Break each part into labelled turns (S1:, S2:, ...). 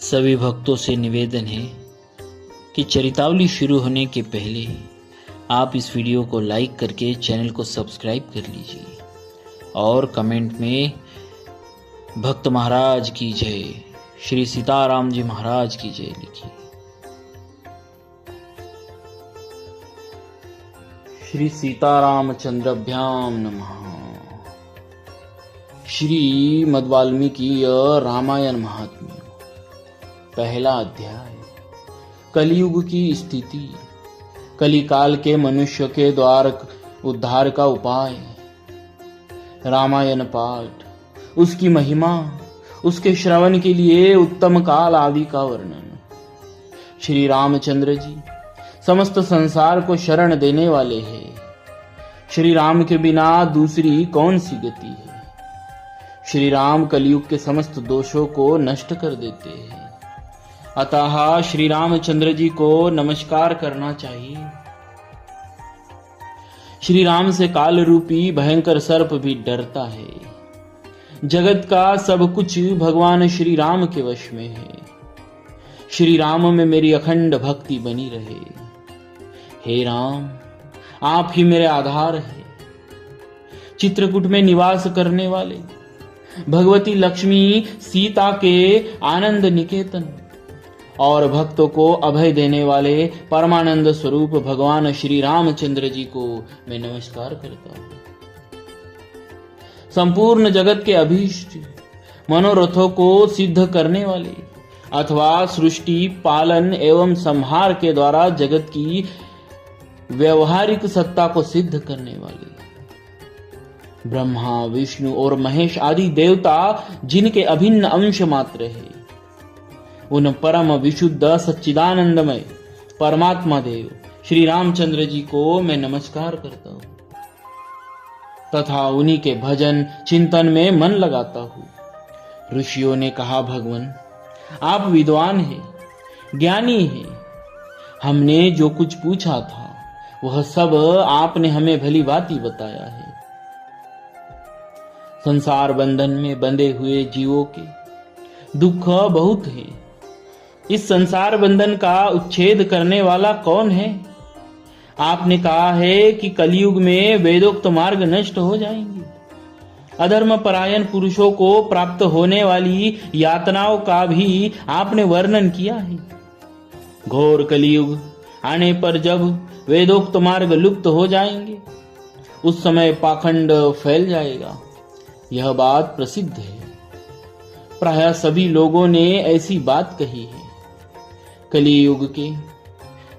S1: सभी भक्तों से निवेदन है कि चरितावली शुरू होने के पहले आप इस वीडियो को लाइक करके चैनल को सब्सक्राइब कर लीजिए और कमेंट में भक्त महाराज की जय, श्री सीताराम जी महाराज की जय लिखिए। श्री सीतारामचंद्रभ्याम नमः। श्री मद्वाल्मीकीय रामायण महात्म्य, पहला अध्याय। कलियुग की स्थिति, कलिकाल के मनुष्य के द्वार उद्धार का उपाय, रामायण पाठ, उसकी महिमा, उसके श्रवण के लिए उत्तम काल आदि का वर्णन। श्री रामचंद्र जी समस्त संसार को शरण देने वाले हैं। श्री राम के बिना दूसरी कौन सी गति है। श्री राम कलियुग के समस्त दोषों को नष्ट कर देते हैं, अतः श्री रामचंद्र जी को नमस्कार करना चाहिए। श्री राम से काल रूपी भयंकर सर्प भी डरता है। जगत का सब कुछ भगवान श्री राम के वश में है। श्री राम में मेरी अखंड भक्ति बनी रहे। हे राम, आप ही मेरे आधार है। चित्रकूट में निवास करने वाले, भगवती लक्ष्मी सीता के आनंद निकेतन और भक्तों को अभय देने वाले परमानंद स्वरूप भगवान श्री रामचंद्र जी को मैं नमस्कार करता हूं। संपूर्ण जगत के अभीष्ट मनोरथों को सिद्ध करने वाले अथवा सृष्टि पालन एवं संहार के द्वारा जगत की व्यवहारिक सत्ता को सिद्ध करने वाले ब्रह्मा, विष्णु और महेश आदि देवता जिनके अभिन्न अंश मात्र है, उन परम विशुद्ध सच्चिदानंदमय परमात्मा देव श्री रामचंद्र जी को मैं नमस्कार करता हूं तथा उन्हीं के भजन चिंतन में मन लगाता हूं। ऋषियों ने कहा, भगवान आप विद्वान हैं, ज्ञानी हैं। हमने जो कुछ पूछा था वह सब आपने हमें भली भांति बताया है। संसार बंधन में बंधे हुए जीवों के दुख बहुत है। इस संसार बंधन का उच्छेद करने वाला कौन है। आपने कहा है कि कलयुग में वेदोक्त मार्ग नष्ट हो जाएंगे। अधर्म परायण पुरुषों को प्राप्त होने वाली यातनाओं का भी आपने वर्णन किया है। घोर कलयुग आने पर जब वेदोक्त मार्ग लुप्त हो जाएंगे, उस समय पाखंड फैल जाएगा। यह बात प्रसिद्ध है। प्रायः सभी लोगों ने ऐसी बात कही है। कलियुग के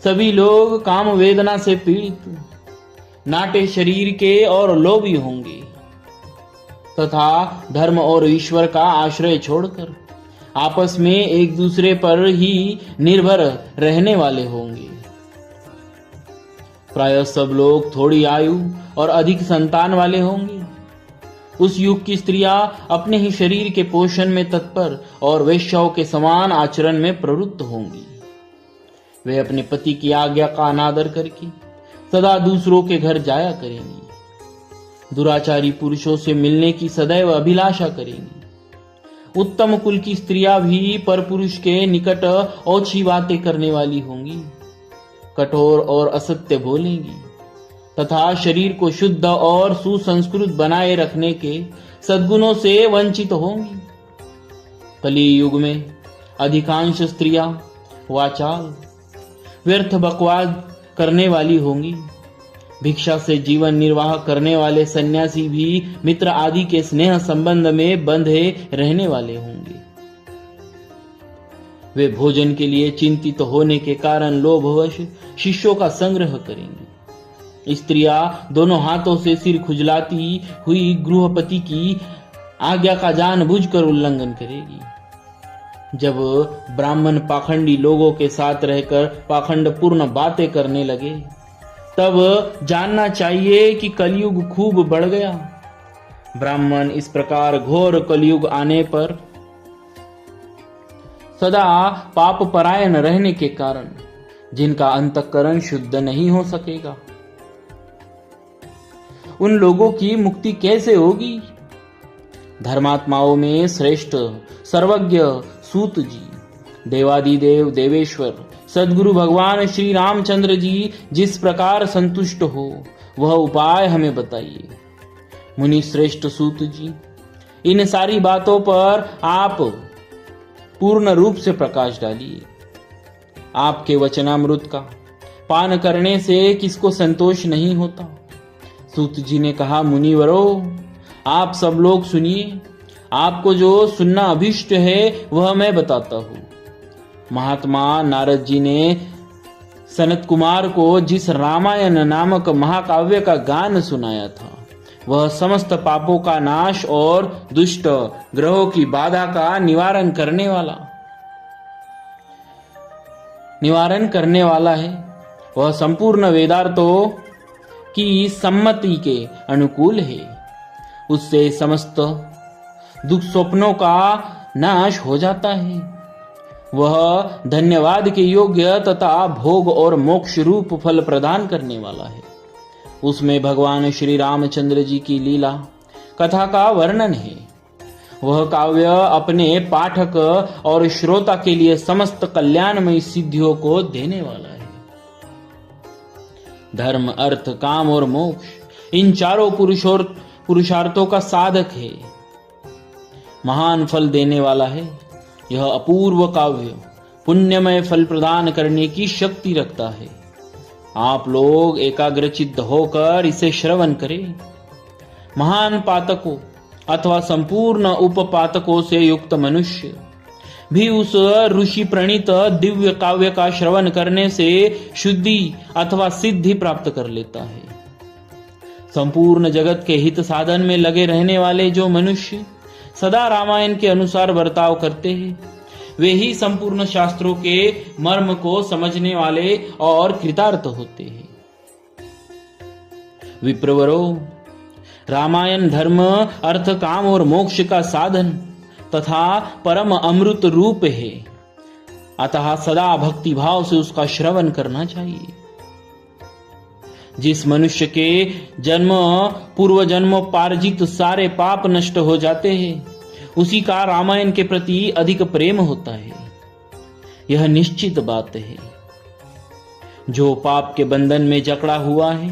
S1: सभी लोग काम वेदना से पीड़ित, नाटे शरीर के और लोभी होंगे तथा धर्म और ईश्वर का आश्रय छोड़कर आपस में एक दूसरे पर ही निर्भर रहने वाले होंगे। प्रायः सब लोग थोड़ी आयु और अधिक संतान वाले होंगे। उस युग की स्त्रियां अपने ही शरीर के पोषण में तत्पर और वेश्याओं के समान आचरण में प्रवृत्त होंगी। वे अपने पति की आज्ञा का अनादर करके सदा दूसरों के घर जाया करेंगी। दुराचारी पुरुषों से मिलने की सदैव अभिलाषा करेंगी। उत्तम कुल की स्त्रियां भी परपुरुष के निकट ओछी बातें करने वाली होंगी। कठोर और असत्य बोलेंगी तथा शरीर को शुद्ध और सुसंस्कृत बनाए रखने के सद्गुणों से वंचित होंगी। कली युग में अधिकांश स्त्रियां वाचाल, व्यर्थ बकवाद करने वाली होंगी। भिक्षा से जीवन निर्वाह करने वाले सन्यासी भी मित्र आदि के स्नेह संबंध में बंधे रहने वाले होंगे। वे भोजन के लिए चिंतित होने के कारण लोभवश शिष्यों का संग्रह करेंगी। स्त्रियां दोनों हाथों से सिर खुजलाती हुई गृहपति की आज्ञा का जानबूझकर उल्लंघन करेगी। जब ब्राह्मण पाखंडी लोगों के साथ रहकर पाखंड पूर्ण बातें करने लगे, तब जानना चाहिए कि कलयुग खूब बढ़ गया। ब्राह्मण इस प्रकार घोर कलयुग आने पर सदा पाप परायण रहने के कारण जिनका अंतःकरण शुद्ध नहीं हो सकेगा, उन लोगों की मुक्ति कैसे होगी। धर्मात्माओं में श्रेष्ठ सर्वज्ञ सूत जी देवादिदेव देवेश्वर सद्गुरु भगवान श्री रामचंद्र जी जिस प्रकार संतुष्ट हो वह उपाय हमें बताइए। मुनि श्रेष्ठ सूत जी, इन सारी बातों पर आप पूर्ण रूप से प्रकाश डालिए। आपके वचनामृत का पान करने से किसको संतोष नहीं होता। सूत जी ने कहा, मुनिवरों, आप सब लोग सुनिए, आपको जो सुनना अभिष्ट है वह मैं बताता हूं। महात्मा नारद जी ने सनत कुमार को जिस रामायण नामक महाकाव्य का गान सुनाया था वह समस्त पापों का नाश और दुष्ट ग्रहों की बाधा का निवारण करने वाला है। वह संपूर्ण वेदार्थों की सम्मति के अनुकूल है। उससे समस्त दुख स्वप्नों का नाश हो जाता है। वह धन्यवाद के योग्य तथा भोग और मोक्ष रूप फल प्रदान करने वाला है। उसमें भगवान श्री रामचंद्र जी की लीला कथा का वर्णन है। वह काव्य अपने पाठक और श्रोता के लिए समस्त कल्याणमयी सिद्धियों को देने वाला है। धर्म, अर्थ, काम और मोक्ष इन चारों पुरुषार्थों का साधक है। महान फल देने वाला है। यह अपूर्व काव्य पुण्यमय फल प्रदान करने की शक्ति रखता है। आप लोग एकाग्रचित्त होकर इसे श्रवण करें। महान पातकों अथवा संपूर्ण उपपातकों से युक्त मनुष्य भी उस ऋषि प्रणीत दिव्य काव्य का श्रवण करने से शुद्धि अथवा सिद्धि प्राप्त कर लेता है। संपूर्ण जगत के हित साधन में लगे रहने वाले जो मनुष्य सदा रामायण के अनुसार बर्ताव करते हैं वे ही संपूर्ण शास्त्रों के मर्म को समझने वाले और कृतार्थ होते हैं। विप्रवरो, रामायण धर्म, अर्थ, काम और मोक्ष का साधन तथा परम अमृत रूप है। अतः सदा भक्ति भाव से उसका श्रवण करना चाहिए। जिस मनुष्य के जन्म पूर्व जन्मों पार्जित सारे पाप नष्ट हो जाते हैं उसी का रामायण के प्रति अधिक प्रेम होता है। यह निश्चित बात है। जो पाप के बंधन में जकड़ा हुआ है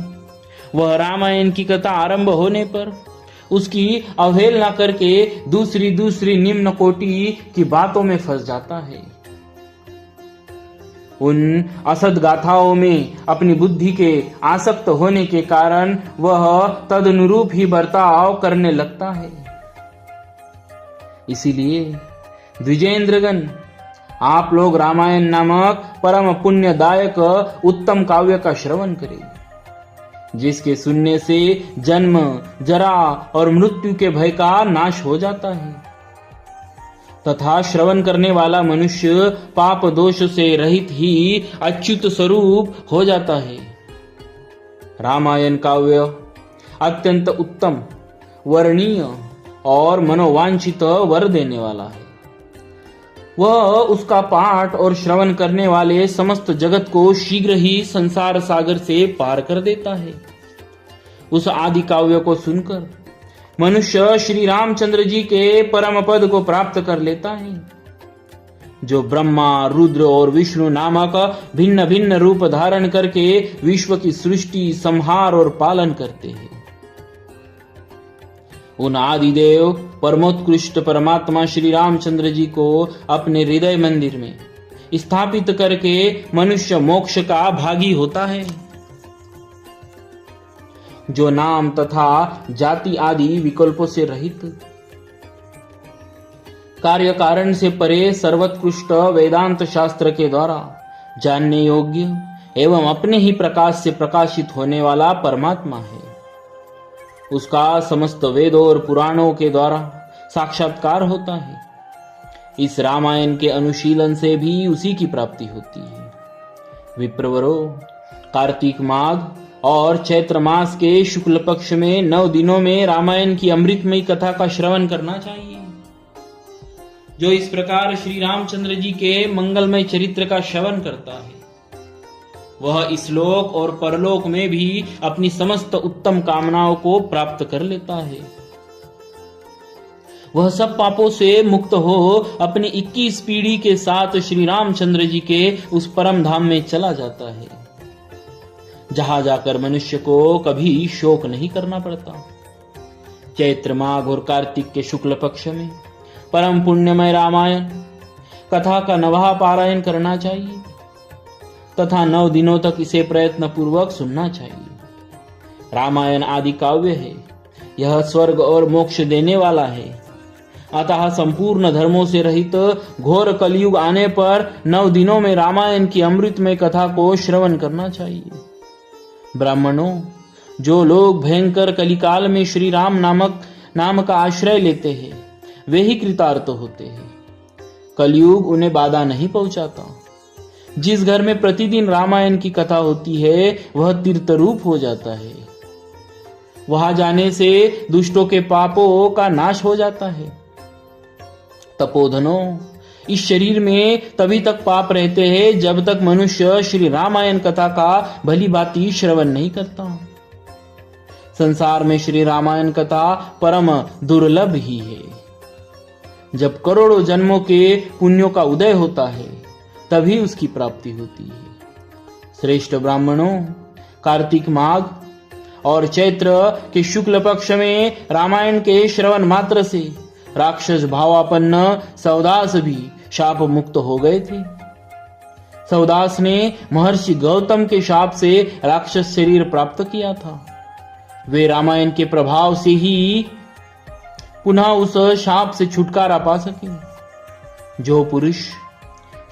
S1: वह रामायण की कथा आरंभ होने पर उसकी अवहेलना करके दूसरी निम्न कोटि की बातों में फंस जाता है। उन असद गाथाओं में अपनी बुद्धि के आसक्त होने के कारण वह तदनुरूप ही बर्ताव करने लगता है। इसीलिए द्विजेंद्रगण, आप लोग रामायण नामक परम पुण्यदायक उत्तम काव्य का श्रवण करें, जिसके सुनने से जन्म, जरा और मृत्यु के भय का नाश हो जाता है तथा श्रवण करने वाला मनुष्य पाप दोष से रहित ही अच्युत स्वरूप हो जाता है। रामायण काव्य अत्यंत उत्तम, वर्णीय और मनोवांछित वर देने वाला है। वह उसका पाठ और श्रवण करने वाले समस्त जगत को शीघ्र ही संसार सागर से पार कर देता है। उस आदि काव्य को सुनकर मनुष्य श्री रामचंद्र जी के परम पद को प्राप्त कर लेता है, जो ब्रह्मा, रुद्र और विष्णु नामक भिन्न भिन्न रूप धारण करके विश्व की सृष्टि, संहार और पालन करते हैं। उन आदिदेव परमोत्कृष्ट परमात्मा श्री रामचंद्र जी को अपने हृदय मंदिर में स्थापित करके मनुष्य मोक्ष का भागी होता है। जो नाम तथा जाति आदि विकल्पों से रहित, कार्य कारण से परे सर्वोत्कृष्ट वेदांत शास्त्र के द्वारा जानने योग्य एवं अपने ही प्रकाश से प्रकाशित होने वाला परमात्मा है। उसका समस्त वेदों और पुराणों के द्वारा साक्षात्कार होता है। इस रामायण के अनुशीलन से भी उसी की प्राप्ति होती है। विप्रवरो, कार्तिक माघ और चैत्र मास के शुक्ल पक्ष में 9 दिनों में रामायण की अमृतमयी कथा का श्रवण करना चाहिए। जो इस प्रकार श्री रामचंद्र जी के मंगलमय चरित्र का श्रवण करता है वह इस लोक और परलोक में भी अपनी समस्त उत्तम कामनाओं को प्राप्त कर लेता है। वह सब पापों से मुक्त हो अपनी 21 पीढ़ी के साथ श्री रामचंद्र जी के उस परम धाम में चला जाता है, जहां जाकर मनुष्य को कभी शोक नहीं करना पड़ता। चैत्र माघ और कार्तिक के शुक्ल पक्ष में परम पुण्यमय रामायण कथा का नवा पारायण करना चाहिए तथा 9 दिनों तक इसे प्रयत्न पूर्वक सुनना चाहिए। रामायण आदि काव्य है, यह स्वर्ग और मोक्ष देने वाला है। अतः संपूर्ण धर्मों से रहित घोर कलयुग आने पर 9 दिनों में रामायण की अमृतमय कथा को श्रवण करना चाहिए। ब्राह्मणों, जो लोग भयंकर कलिकाल में श्री राम नाम का आश्रय लेते हैं, वे ही कृतार्थ होते हैं। कलयुग उन्हें बाधा नहीं पहुंचाता। जिस घर में प्रतिदिन रामायण की कथा होती है, वह तीर्थ रूप हो जाता है। वहां जाने से दुष्टों के पापों का नाश हो जाता है। तपोधनों, इस शरीर में तभी तक पाप रहते हैं जब तक मनुष्य श्री रामायण कथा का भली भांति श्रवण नहीं करता। संसार में श्री रामायण कथा परम दुर्लभ ही है। जब करोड़ों जन्मों के पुण्यों का उदय होता है, तभी उसकी प्राप्ति होती है। श्रेष्ठ ब्राह्मणों, कार्तिक माघ और चैत्र के शुक्ल पक्ष में रामायण के श्रवण मात्र से राक्षस भावापन्न सौदास भी शाप मुक्त हो गए थे। सौदास ने महर्षि गौतम के शाप से राक्षस शरीर प्राप्त किया था। वे रामायण के प्रभाव से ही पुनः उस शाप से छुटकारा पा सके। जो पुरुष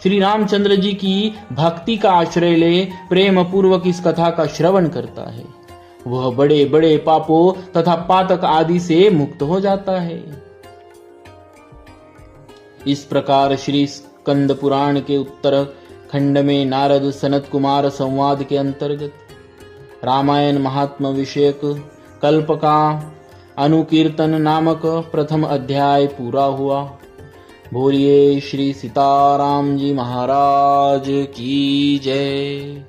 S1: श्री रामचंद्र जी की भक्ति का आश्रय ले प्रेम पूर्वक इस कथा का श्रवण करता है, वह बड़े बड़े पापों तथा पातक आदि से मुक्त हो जाता है। इस प्रकार श्री स्कंद पुराण के उत्तर खंड में नारद सनत कुमार संवाद के अंतर्गत रामायण महात्म विषयक कल्प का अनुकीर्तन नामक प्रथम अध्याय पूरा हुआ। बोलिए श्री सीताराम जी महाराज की जय।